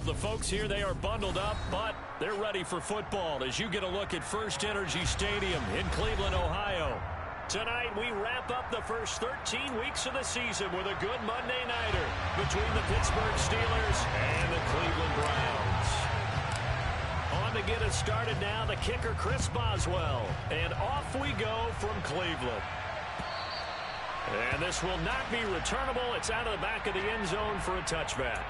The folks here, they are bundled up, but they're ready for football as you get a look at First Energy Stadium in Cleveland, Ohio. Tonight, we wrap up the first 13 weeks of the season with a good Monday nighter between the Pittsburgh Steelers and the Cleveland Browns. On to get us started now, the kicker, Chris Boswell. And off we go from Cleveland. And this will not be returnable. It's out of the back of the end zone for a touchback.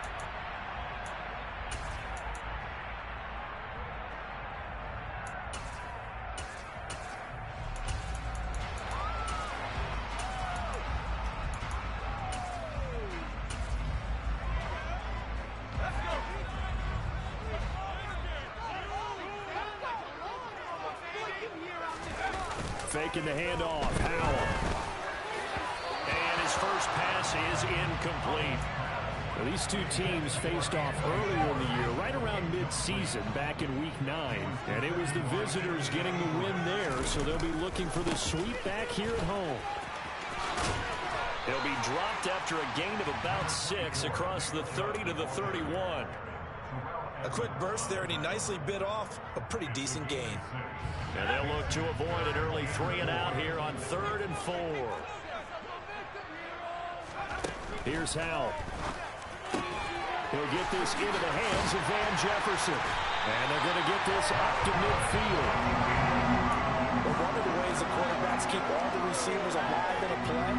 Faking the handoff, Howell. And his first pass is incomplete. Well, these two teams faced off earlier in the year, right around mid-season, back in Week 9. And it was the visitors getting the win there, so they'll be looking for the sweep back here at home. He'll be dropped after a gain of about 6 across the 30 to the 31. A quick burst there, and he nicely bit off a pretty decent gain. And they'll look to avoid an early 3-and-out here on 3rd and 4. Here's Howell. He'll get this into the hands of Van Jefferson. And they're going to get this up to midfield. Well, one of the ways the quarterbacks keep all the receivers alive in a play,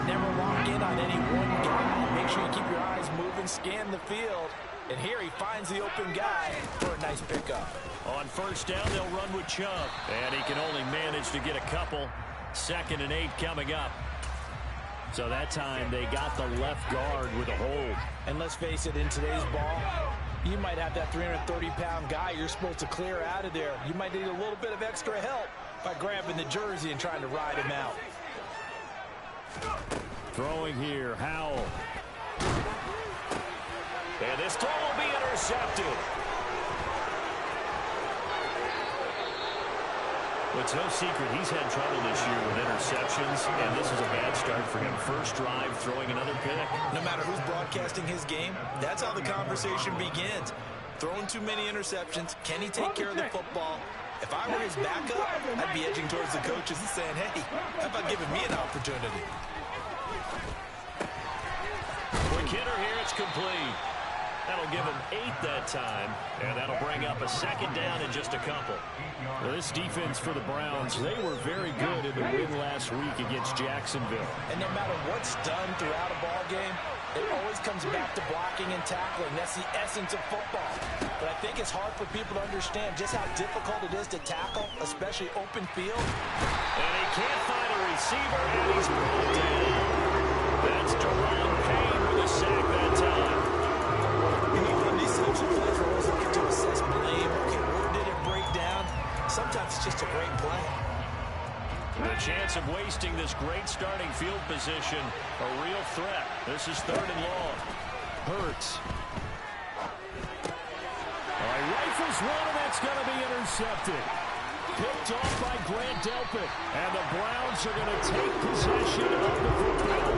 never lock in on any one guy. Make sure you keep your eyes moving, scan the field. And here he finds the open guy for a nice pickup. On first down, they'll run with Chubb. And he can only manage to get a couple. 2nd and 8 coming up. So that time they got the left guard with a hold. And let's face it, in today's ball, you might have that 330-pound guy you're supposed to clear out of there. You might need a little bit of extra help by grabbing the jersey and trying to ride him out. Throwing here, Howell. And this throw will be intercepted. But it's no secret he's had trouble this year with interceptions, and this is a bad start for him. First drive, throwing another pick. No matter who's broadcasting his game, that's how the conversation begins. Throwing too many interceptions, can he take care of the football? If I were his backup, I'd be edging towards the coaches and saying, hey, how about giving me an opportunity? Quick hitter here, it's complete. That'll give him 8 that time, and that'll bring up a 2nd down in just a couple. Well, this defense for the Browns, they were very good in the win last week against Jacksonville. And no matter what's done throughout a ball game, it always comes back to blocking and tackling. That's the essence of football. But I think it's hard for people to understand just how difficult it is to tackle, especially open field. And he can't find a receiver, and he's brought down. That's Deron Payne with a sack that time. You know, on these types of plays, we're always looking to assess blame. Okay, where did it break down? Sometimes it's just a great play. The chance of wasting this great starting field position, a real threat. This is 3rd and long. Hurts. All right, rifles one, and that's going to be intercepted. Picked off by Grant Delpit. And the Browns are going to take possession of the football.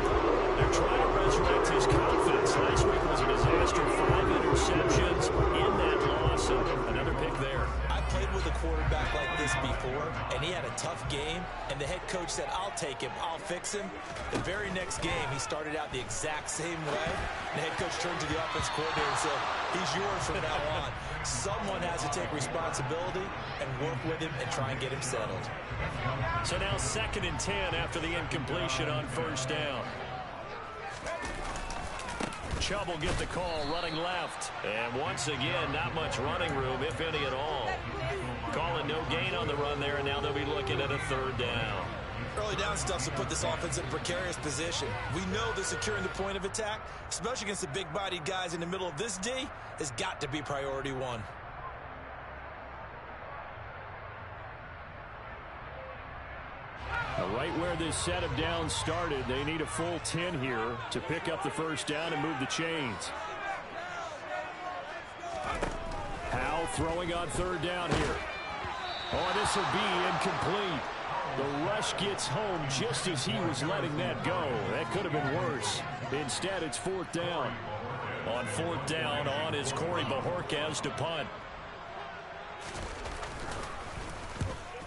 They're trying to resurrect his confidence. Last week was a disaster. 5 interceptions in that loss. And another pick there. I played with a quarterback like this before, and he had a tough game, and the head coach said, I'll take him, I'll fix him. The very next game, he started out the exact same way. The head coach turned to the offense coordinator and said, he's yours from now on. Someone has to take responsibility and work with him and try and get him settled. So now 2nd and 10 after the incompletion on first down. Chubb will get the call running left. And once again, not much running room, if any at all. Calling no gain on the run there, and now they'll be looking at a 3rd down. Early down stuff to put this offense in a precarious position. We know that securing the point of attack, especially against the big-bodied guys in the middle of this D, has got to be priority 1. Right where this set of downs started, they need a full 10 here to pick up the first down and move the chains. Howell throwing on 3rd down here. Oh, this will be incomplete. The rush gets home just as he was letting that go. That could have been worse. Instead, it's 4th down. On fourth down, on is Corey Bajorquez to punt.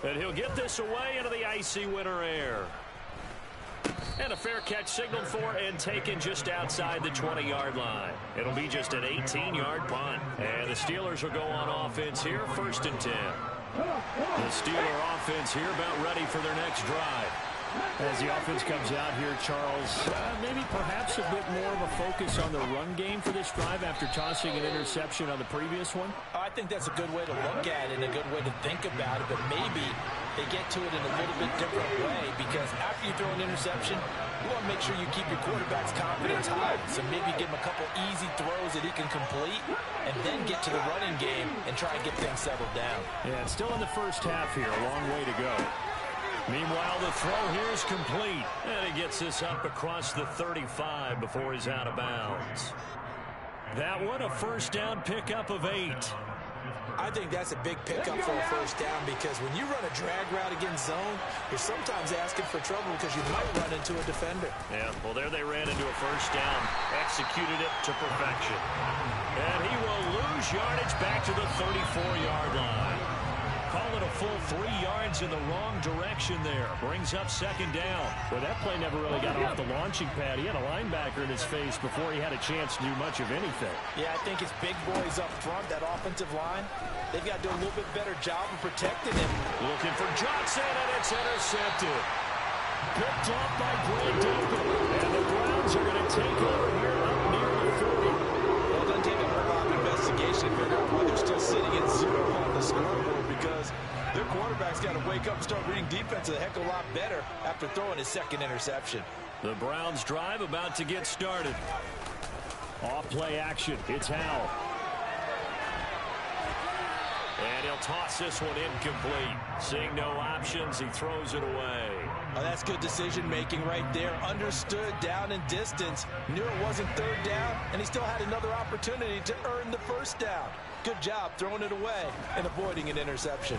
And he'll get this away into the icy winter air. And a fair catch signaled for and taken just outside the 20-yard line. It'll be just an 18-yard punt. And the Steelers will go on offense here, 1st and 10. The Steeler offense here about ready for their next drive. As the offense comes out here, Charles, maybe perhaps a bit more of a focus on the run game for this drive after tossing an interception on the previous one? I think that's a good way to look at it and a good way to think about it, but maybe they get to it in a little bit different way, because after you throw an interception, you want to make sure you keep your quarterback's confidence high. So maybe give him a couple easy throws that he can complete and then get to the running game and try and get things settled down. Yeah, it's still in the first half here. A long way to go. Meanwhile, the throw here is complete. And he gets this up across the 35 before he's out of bounds. That one, a first down pickup of 8. I think that's a big pickup for a first down, because when you run a drag route against zone, you're sometimes asking for trouble because you might run into a defender. Yeah, well, there they ran into a first down. Executed it to perfection. And he will lose yardage back to the 34-yard line. Call it a full 3 yards in the wrong direction there. Brings up 2nd down. Well, that play never really got off the launching pad. He had a linebacker in his face before he had a chance to do much of anything. Yeah, I think his big boys up front, that offensive line, they've got to do a little bit better job of protecting him. Looking for Johnson, and it's intercepted. Picked off by Grandolphin. And the Browns are going to take over here up near the 40. Well, it doesn't take a whole lot of investigation to figure out why they're still sitting at 0 on the scoreboard, because their quarterback's got to wake up and start reading defense a heck of a lot better after throwing his 2nd interception. The Browns drive about to get started. Off play action. It's Howell. And he'll toss this one incomplete. Seeing no options, he throws it away. Oh, that's good decision-making right there. Understood down and distance. Knew it wasn't 3rd down, and he still had another opportunity to earn the 1st down. Good job throwing it away and avoiding an interception.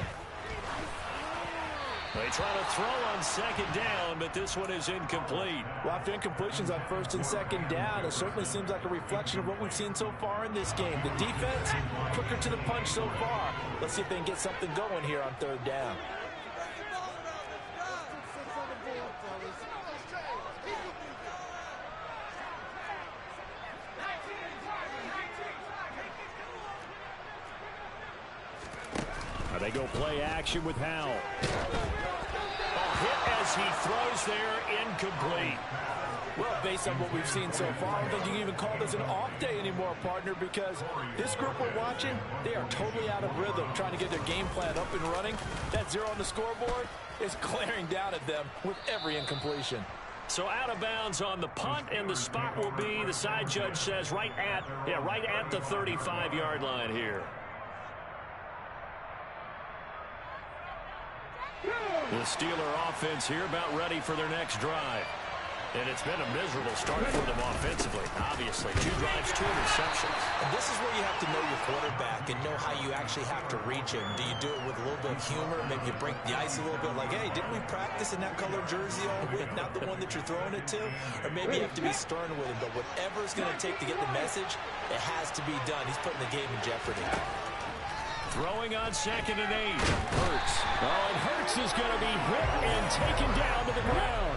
They try to throw on 2nd down, but this one is incomplete. Well, after incompletions on 1st and 2nd down, it certainly seems like a reflection of what we've seen so far in this game. The defense, quicker to the punch so far. Let's see if they can get something going here on 3rd down. They go play action with Howell. Hit as he throws there, incomplete. Well, based on what we've seen so far, I don't think you can even call this an off day anymore, partner, because this group we're watching, they are totally out of rhythm, trying to get their game plan up and running. That 0 on the scoreboard is glaring down at them with every incompletion. So out of bounds on the punt, and the spot will be, the side judge says, right at the 35-yard line here. The Steeler offense here about ready for their next drive. And it's been a miserable start for them offensively. Obviously, 2 drives, 2 interceptions. And this is where you have to know your quarterback and know how you actually have to reach him. Do you do it with a little bit of humor? Maybe you break the ice a little bit, like, hey, didn't we practice in that color jersey all week, not the one that you're throwing it to? Or maybe you have to be stern with him. But whatever it's going to take to get the message, it has to be done. He's putting the game in jeopardy. Throwing on 2nd and 8. Hurts. Oh, and Hurts is going to be hit and taken down to the ground.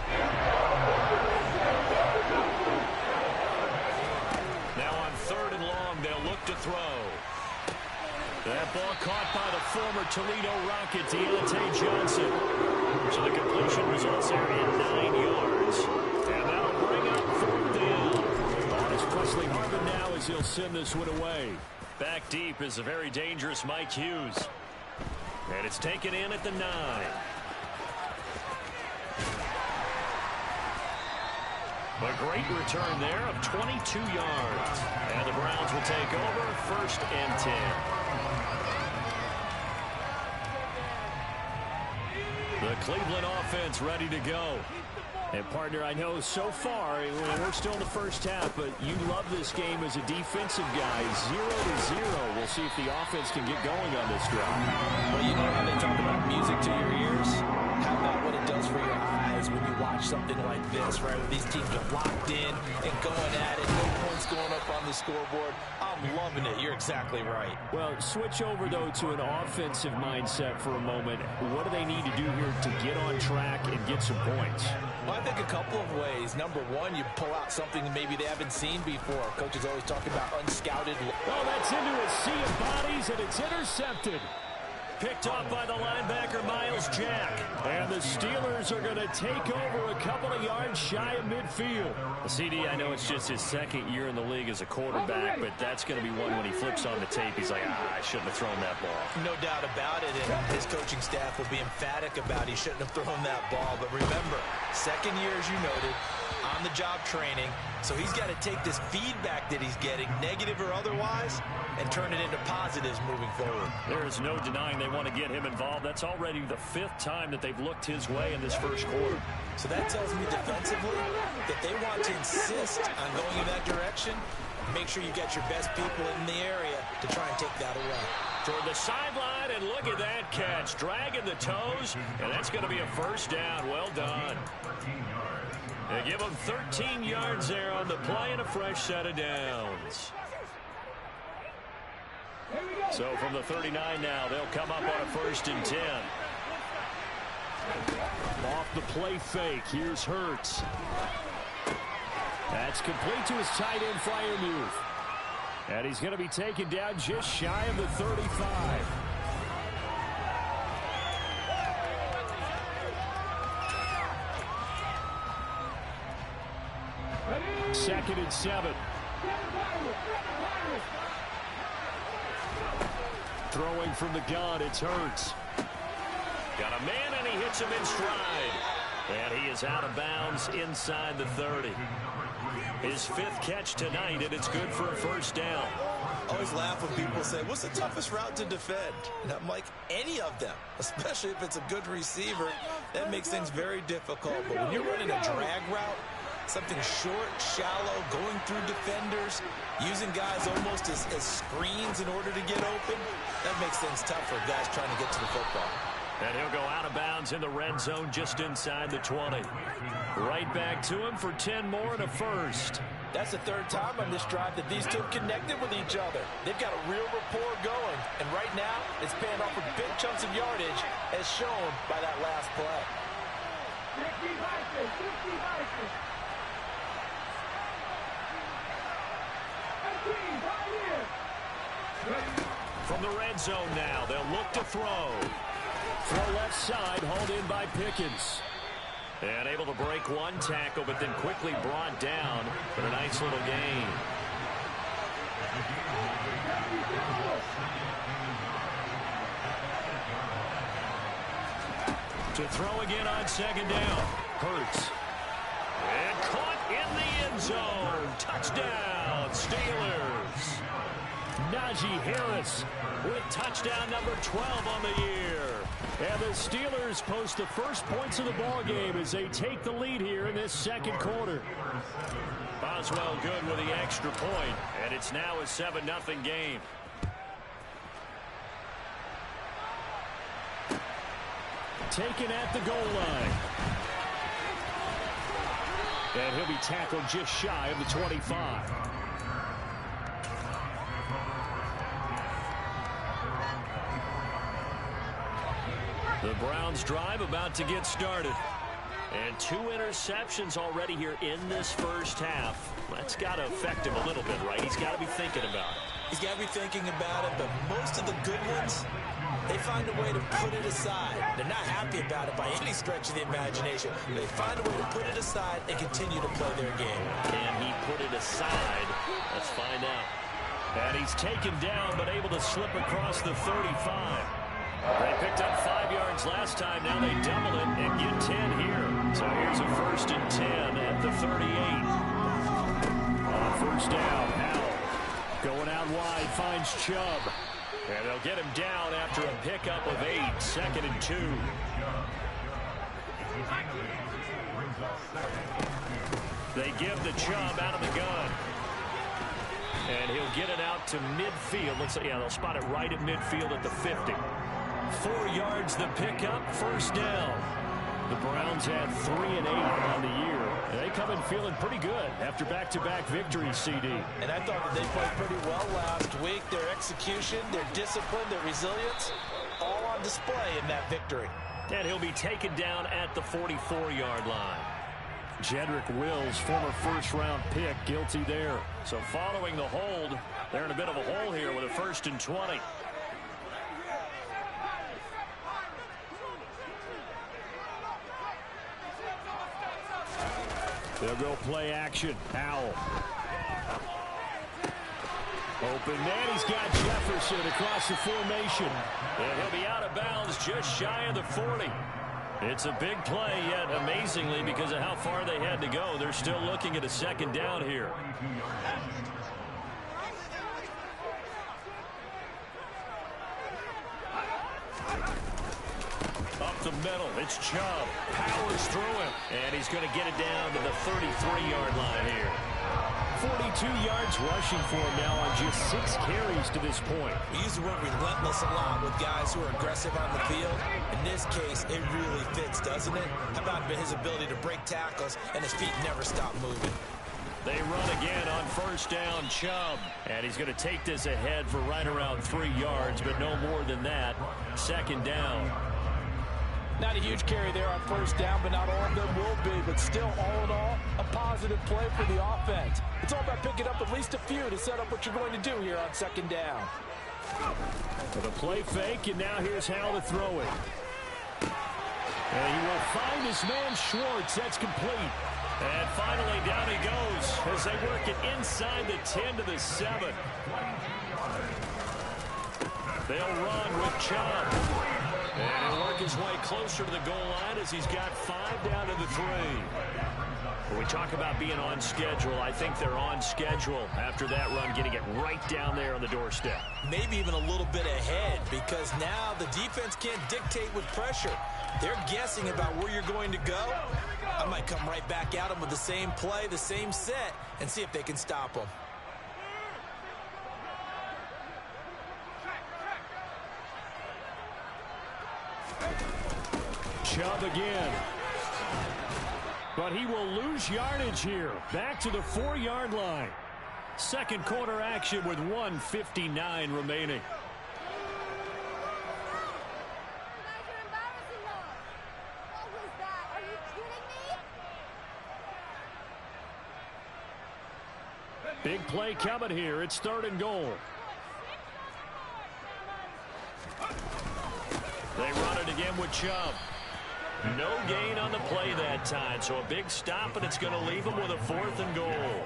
Now on 3rd and long, they'll look to throw. That ball caught by the former Toledo Rocket, Deontay Johnson. So the completion results there in 9 yards. And that'll bring up 4th down. On is Presley Harvin now as he'll send this one away. Back deep is a very dangerous Mike Hughes. And it's taken in at the 9. A great return there of 22 yards. And the Browns will take over 1st and 10. The Cleveland offense ready to go. And, partner, I know so far, we're still in the first half, but you love this game as a defensive guy. 0-0. We'll see if the offense can get going on this drive. Well, you know how they talk about music to your ears? How about what it does for your eyes when you watch something something like this, right, where these teams are locked in and going at it, no points going up on the scoreboard. I'm loving it. You're exactly right. Well, switch over, though, to an offensive mindset for a moment. What do they need to do here to get on track and get some points? Well, I think a couple of ways. Number one, you pull out something that maybe they haven't seen before. Coach is always talking about unscouted. Oh, that's into a sea of bodies, and it's intercepted. Picked off by the linebacker, Miles Jack. And the Steelers are going to take over a couple of yards shy of midfield. CD, I know it's just his second year in the league as a quarterback, but that's going to be one when he flips on the tape. He's like, I shouldn't have thrown that ball. No doubt about it, and his coaching staff will be emphatic about he shouldn't have thrown that ball. But remember, second year, as you noted, on-the-job training, so he's got to take this feedback that he's getting, negative or otherwise, and turn it into positives moving forward. There is no denying they want to get him involved. That's already the 5th time that they've looked his way in this first quarter. So that tells me defensively that they want to insist on going in that direction. Make sure you get your best people in the area to try and take that away. Toward the sideline, and look at that catch. Dragging the toes, and that's going to be a first down. Well done. They give them 13 yards there on the play and a fresh set of downs. So from the 39 now, they'll come up on a 1st and 10. Off the play fake, here's Hurts. That's complete to his tight end flyer move. And he's going to be taken down just shy of the 35. Second and 7. Throwing from the gun, it's Hurts. Got a man, and he hits him in stride. And he is out of bounds inside the 30. His 5th catch tonight, and it's good for a first down. I always laugh when people say, what's the toughest route to defend? And I'm like, any of them, especially if it's a good receiver. That makes things very difficult. But when you're running a drag route, something short, shallow, going through defenders, using guys almost as screens in order to get open, that makes things tough for guys trying to get to the football. And he'll go out of bounds in the red zone just inside the 20. Right back to him for 10 more and a first. That's the 3rd time on this drive that these two have connected with each other. They've got a real rapport going. And right now, it's paying off with big chunks of yardage, as shown by that last play. From the red zone now, they'll look to throw. Throw left side, hauled in by Pickens. And able to break one tackle, but then quickly brought down for a nice little gain. To throw again on 2nd down. Hurts. And caught in the end zone. Touchdown, Steelers. Najee Harris With touchdown number 12 on the year. And the Steelers post the first points of the ball game as they take the lead here in this 2nd quarter. Boswell good with the extra point, and it's now a 7-0 game. Taken at the goal line. And he'll be tackled just shy of the 25. The Browns drive about to get started. And 2 interceptions already here in this first half. That's got to affect him a little bit, right? He's got to be thinking about it. He's got to be thinking about it, but most of the good ones, they find a way to put it aside. They're not happy about it by any stretch of the imagination. They find a way to put it aside and continue to play their game. Can he put it aside? Let's find out. And he's taken down, but able to slip across the 35. They picked up 5 yards last time. Now they double it and get 10 here. So here's a 1st and 10 at the 38. On 1st down, Howell going out wide, finds Chubb. And they'll get him down after a pickup of 8. 2nd and 2. They give the Chubb out of the gun. And he'll get it out to midfield. Looks like, yeah, they'll spot it right at midfield at the 50. 4 yards the pickup, 1st down. The Browns had 3-8 on the year. And they come in feeling pretty good after back-to-back victories, CD. And I thought that they played pretty well last week. Their execution, their discipline, their resilience, all on display in that victory. And he'll be taken down at the 44-yard line. Jedrick Wills, former first-round pick, guilty there. So following the hold, they're in a bit of a hole here with a 1st and 20. They'll go play action. Powell. Open man. He's got Jefferson across the formation. And he'll be out of bounds just shy of the 40. It's a big play, yet amazingly, because of how far they had to go, they're still looking at a 2nd down here. Up the middle, it's Chubb. Powers through him. And he's going to get it down to the 33-yard line here. 42 yards rushing for him now on just 6 carries to this point. We use the word relentless a lot with guys who are aggressive on the field. In this case, it really fits, doesn't it? How about his ability to break tackles and his feet never stop moving? They run again on 1st down, Chubb. And he's going to take this ahead for right around 3 yards, but no more than that. 2nd down. Not a huge carry there on 1st down, but not all of them will be. But still, all in all, a positive play for the offense. It's all about picking up at least a few to set up what you're going to do here on 2nd down. With a play fake, and now here's how to throw it. And he will find his man Schwartz. That's complete. And finally, down he goes as they work it inside the 10 to the 7. They'll run with Chubb. And he'll work his way closer to the goal line as he's got 5 down to the 3. When we talk about being on schedule, I think they're on schedule after that run, getting it right down there on the doorstep. Maybe even a little bit ahead, because now the defense can't dictate with pressure. They're guessing about where you're going to go. I might come right back at them with the same play, the same set, and see if they can stop them. Chubb again. But he will lose yardage here. Back to the 4-yard line. 2nd quarter action with 1:59 remaining. Big play coming here. It's 3rd and goal. They run it again with Chubb. No gain on the play that time, so a big stop, and it's going to leave them with a 4th and goal.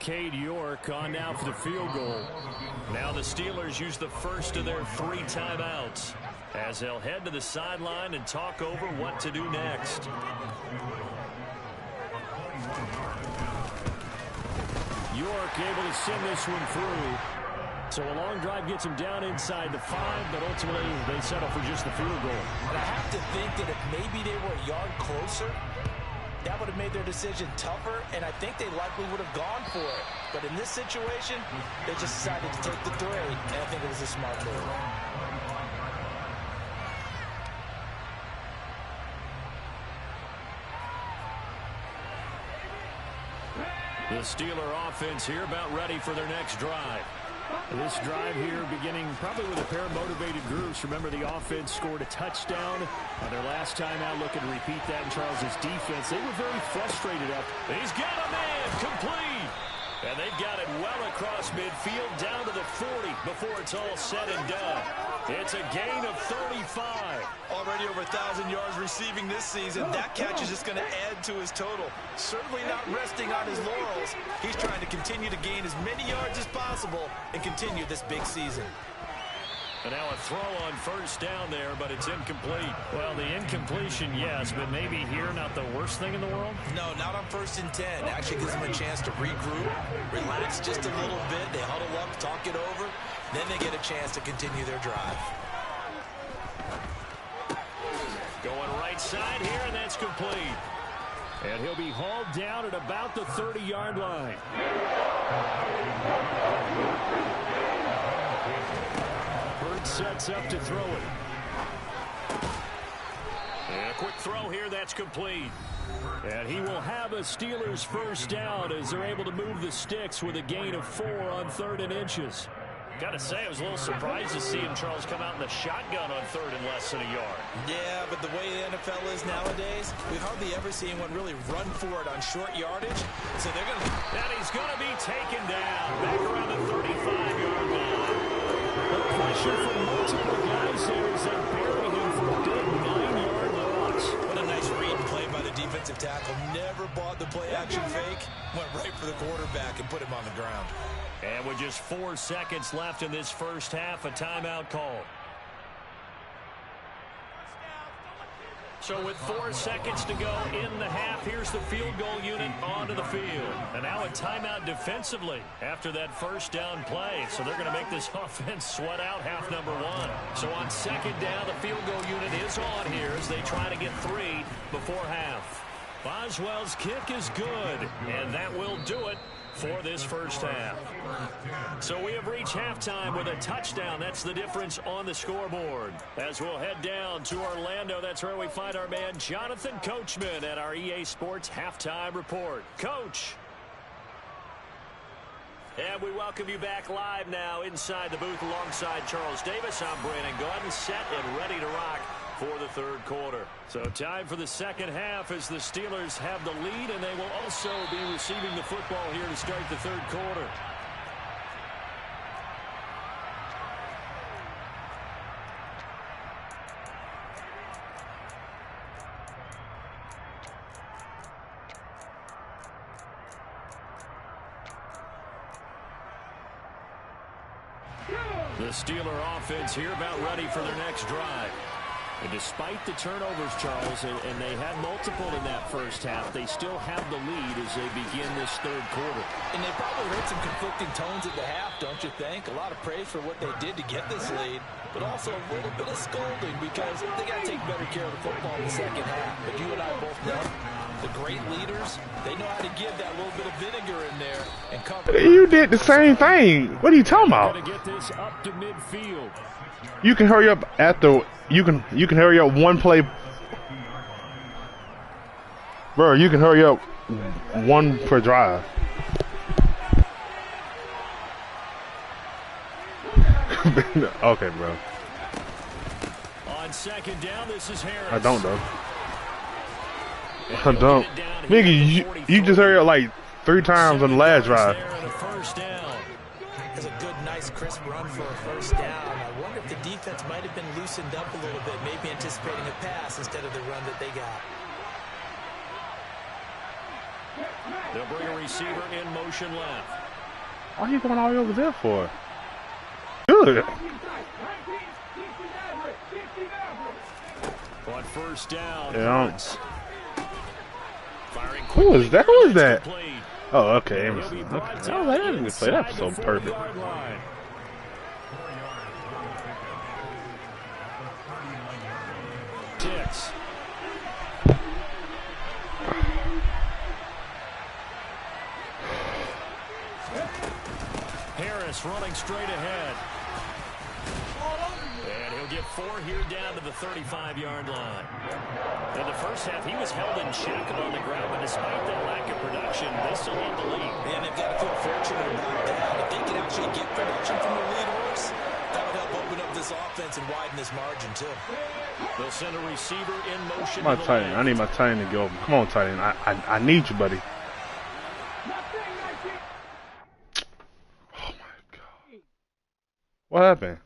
Cade York on now for the field goal. Now the Steelers use the first of their 3 timeouts as they'll head to the sideline and talk over what to do next. York able to send this one through. So a long drive gets him down inside the 5, but ultimately they settle for just the field goal. And I have to think that if maybe they were a yard closer, that would have made their decision tougher, and I think they likely would have gone for it. But in this situation, they just decided to take the 3, and I think it was a smart move. The Steeler offense here about ready for their next drive. This drive here beginning probably with a pair of motivated groups. Remember, the offense scored a touchdown on their last time out, looking to repeat that in Charles' defense. They were very frustrated up. He's got a man complete. And they've got it well across midfield down to the 40 before it's all said and done. It's a gain of 35. Already over 1,000 yards receiving this season. That catch is just going to add to his total. Certainly not resting on his laurels. He's trying to continue to gain as many yards as possible and continue this big season. And now a throw on 1st down there, but it's incomplete. Well, the incompletion, yes, but maybe here not the worst thing in the world? No, not on 1st and 10. Actually gives them a chance to regroup, relax just a little bit. They huddle up, talk it over. Then they get a chance to continue their drive. Going right side here, and that's complete. And he'll be hauled down at about the 30-yard line. Bird sets up to throw it. And a quick throw here, that's complete. And he will have a Steelers first down as they're able to move the sticks with a gain of 4 on 3rd and inches. Got to say, I was a little surprised to see him, Charles, come out in the shotgun on 3rd and less than a yard. Yeah, but the way the NFL is nowadays, we hardly ever see anyone really run for it on short yardage. So they're going to... And he's going to be taken down back around the 35-yard line. The pressure from multiple guys there as they bury him for a big 9-yard loss. What a nice read play by the defensive tackle. Never bought the play-action fake. Went right for the quarterback and put him on the ground. And with just 4 seconds left in this first half, a timeout call. So with 4 seconds to go in the half, here's the field goal unit onto the field. And now a timeout defensively after that first down play. So they're going to make this offense sweat out half number 1. So on 2nd down, the field goal unit is on here as they try to get 3 before half. Boswell's kick is good, and that will do it for this first half. So we have reached halftime with a touchdown. That's the difference on the scoreboard. As we'll head down to Orlando, that's where we find our man Jonathan Coachman at our EA Sports Halftime Report. Coach. And we welcome you back live now inside the booth alongside Charles Davis. I'm Brandon Gordon, set and ready to rock for the 3rd quarter. So time for the 2nd half as the Steelers have the lead, and they will also be receiving the football here to start the 3rd quarter. The Steeler offense here about ready for their next drive. And despite the turnovers, Charles, and they had multiple in that first half, they still have the lead as they begin this 3rd quarter. And they probably heard some conflicting tones at the half, don't you think? A lot of praise for what they did to get this lead, but also a little bit of scolding because they got to take better care of the football in the 2nd half. But you and I both know the great leaders, they know how to give that little bit of vinegar in there and cover. You did the same thing. What are you talking about? Got to get this up to midfield. You can hurry up after you can hurry up one play. Bro, you can hurry up 1 per drive. Okay, bro. On 2nd down, this is Harris. I don't though. I don't. Nigga, you just hurry up like 3 times on the last drive. That's a good, nice, crisp run for a first down. I wonder if the defense might have been loosened up a little bit, maybe anticipating a pass instead of the run that they got. They'll bring a receiver in motion left. Why are you going all the way over there for? Good. On first down. Yeah. Who was that? Who was that? Oh, okay. Emerson. Okay. Oh, that didn't play. That's so perfect. Harris running straight ahead. And he'll get 4 here down to the 35-yard line. In the first half, he was held in check on the ground, but despite that lack of production, they still have the lead. And they've got to feel fortunate about that. If they can actually get production from the lead horse, that would help open up this offense and widen this margin, too. They'll send a receiver in motion. My tight end. I need my tight end to go. Come on, tight end. I need you, buddy. Oh, my God. What happened?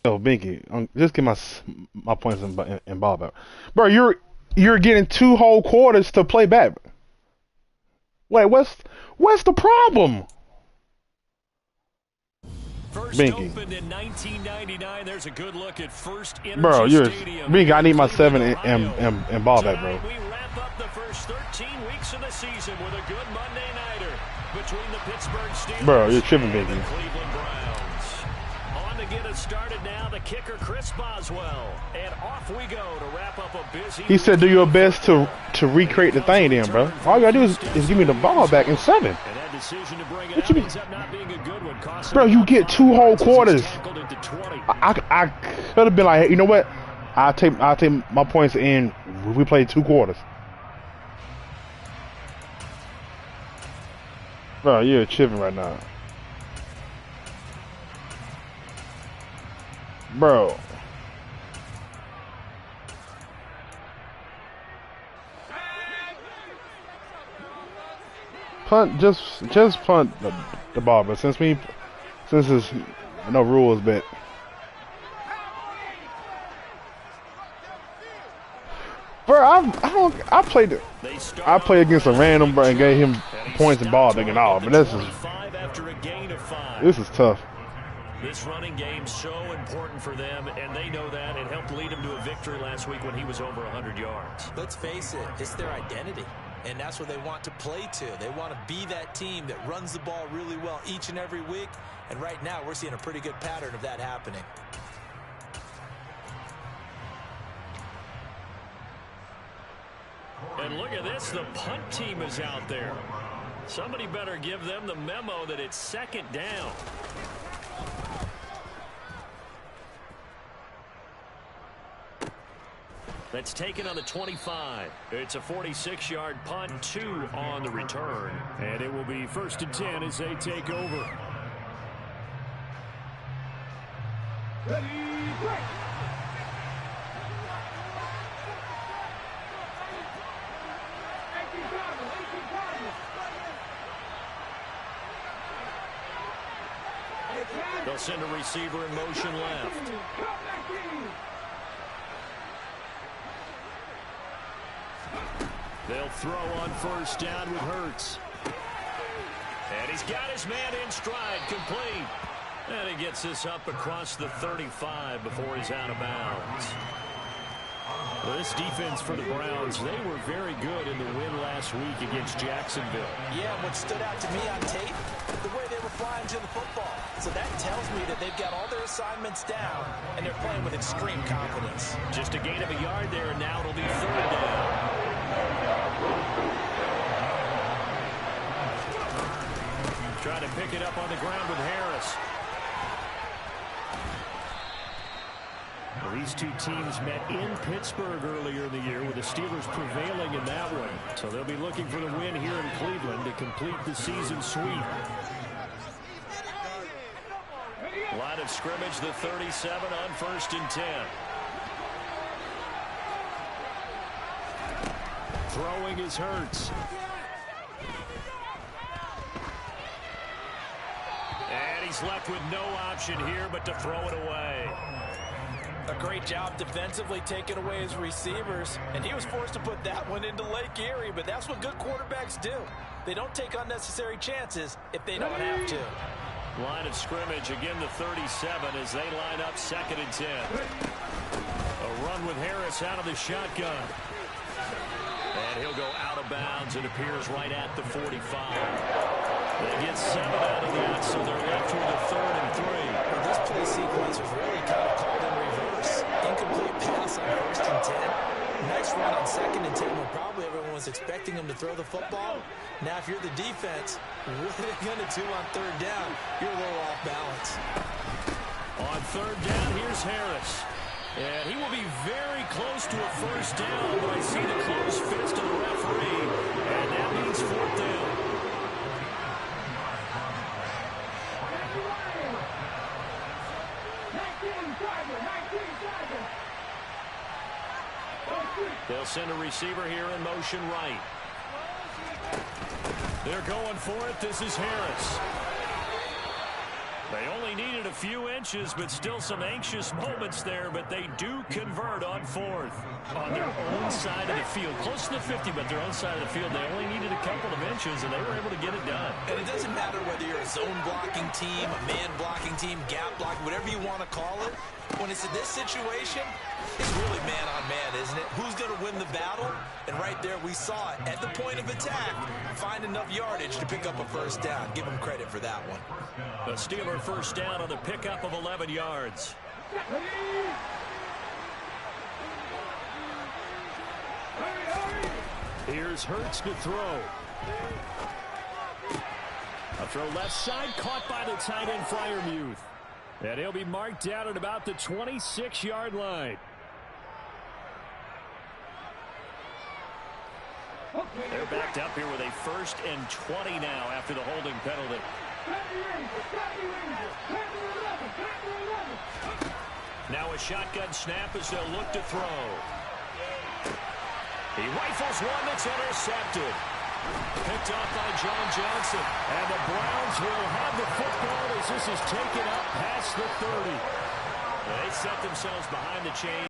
Oh, Binky, just get my points and ball back, bro. You're getting 2 whole quarters to play back. Wait, what's the problem? First Binky. opened in 1999. There's a good look at First Energy Bro, Stadium. Binky. I need my 7 Ohio. and ball back, bro. Tonight, we wrap up the first 13 weeks of the season with a good Monday nighter between the Pittsburgh Steelers Bro, you're tripping, and Binky. the Cleveland Browns. On to get us started now, the kicker Chris Boswell, and off we go to wrap up a busy. He said, "Do your best to recreate the thing, then, bro. All you gotta do is give me the ball back in 7." And that decision to bring it What out you mean? ends up not being a good one. Bro, you get 2 whole quarters. Tackled into 20. I could have been like, hey, you know what? I'll take my points in. We played 2 quarters. Bro, you're tripping right now. Bro. Punt, just punt the ball, but since there's no rules, but bro, I played against a random bro and gave him points and ball back and all, but this is tough. This running game's so important for them, and they know that. It helped lead them to a victory last week when he was over 100 yards. Let's face it, it's their identity, and that's what they want to play to. They want to be that team that runs the ball really well each and every week, and right now we're seeing a pretty good pattern of that happening. And look at this, the punt team is out there. Somebody better give them the memo that it's 2nd down. That's taken on the 25. It's a 46-yard punt, 2 on the return. And it will be 1st and 10 as they take over. Ready, break. They'll send a receiver in motion left. They'll throw on 1st down with Hurts. And he's got his man in stride, complete. And he gets this up across the 35 before he's out of bounds. Well, this defense for the Browns, they were very good in the win last week against Jacksonville. Yeah, what stood out to me on tape, the way they were flying to the football. So that tells me that they've got all their assignments down, and they're playing with extreme confidence. Just a gain of a yard there, and now it'll be 3rd down. Trying to pick it up on the ground with Harris. Well, these two teams met in Pittsburgh earlier in the year with the Steelers prevailing in that one. So they'll be looking for the win here in Cleveland to complete the season sweep. Line of scrimmage, the 37 on 1st and 10. Throwing is Hurts. And he's left with no option here but to throw it away. A great job defensively taking away his receivers, and he was forced to put that one into Lake Erie, but that's what good quarterbacks do. They don't take unnecessary chances if they don't have to. Line of scrimmage, again the 37 as they line up 2nd and 10. A run with Harris out of the shotgun. And he'll go out of bounds. It appears right at the 45. They get 7 out of that, so they're left with a 3rd and 3. Well, this play sequence was really kind of called in reverse. Incomplete pass on 1st and 10. Nice run on 2nd and 10 when probably everyone was expecting him to throw the football. Now, if you're the defense, what are they going to do on 3rd down? You're a little off balance. On 3rd down, here's Harris. And he will be very close to a 1st down, but I see the closed fist of the referee, and that means 4th down. They'll send a receiver here in motion right. They're going for it. This is Harris. They only needed a few inches, but still some anxious moments there, but they do convert on fourth. On their own side of the field, close to the 50, but their own side of the field, they only needed a couple of inches, and they were able to get it done. And it doesn't matter whether you're a zone blocking team, a man blocking team, gap blocking, whatever you want to call it. When it's in this situation, it's really man-on-man, isn't it? Who's going to win the battle? And right there, we saw it. At the point of attack, find enough yardage to pick up a first down. Give them credit for that one. The Steeler first down on the pickup of 11 yards. Here's Hurts to throw. A throw left side, caught by the tight end Freiermuth. And he'll be marked down at about the 26-yard line. They're backed up here with a 1st and 20 now after the holding penalty. Now a shotgun snap as they'll look to throw. He rifles one that's intercepted. Picked off by John Johnson. And the Browns will have the football as this is taken up past the 30. They set themselves behind the chain.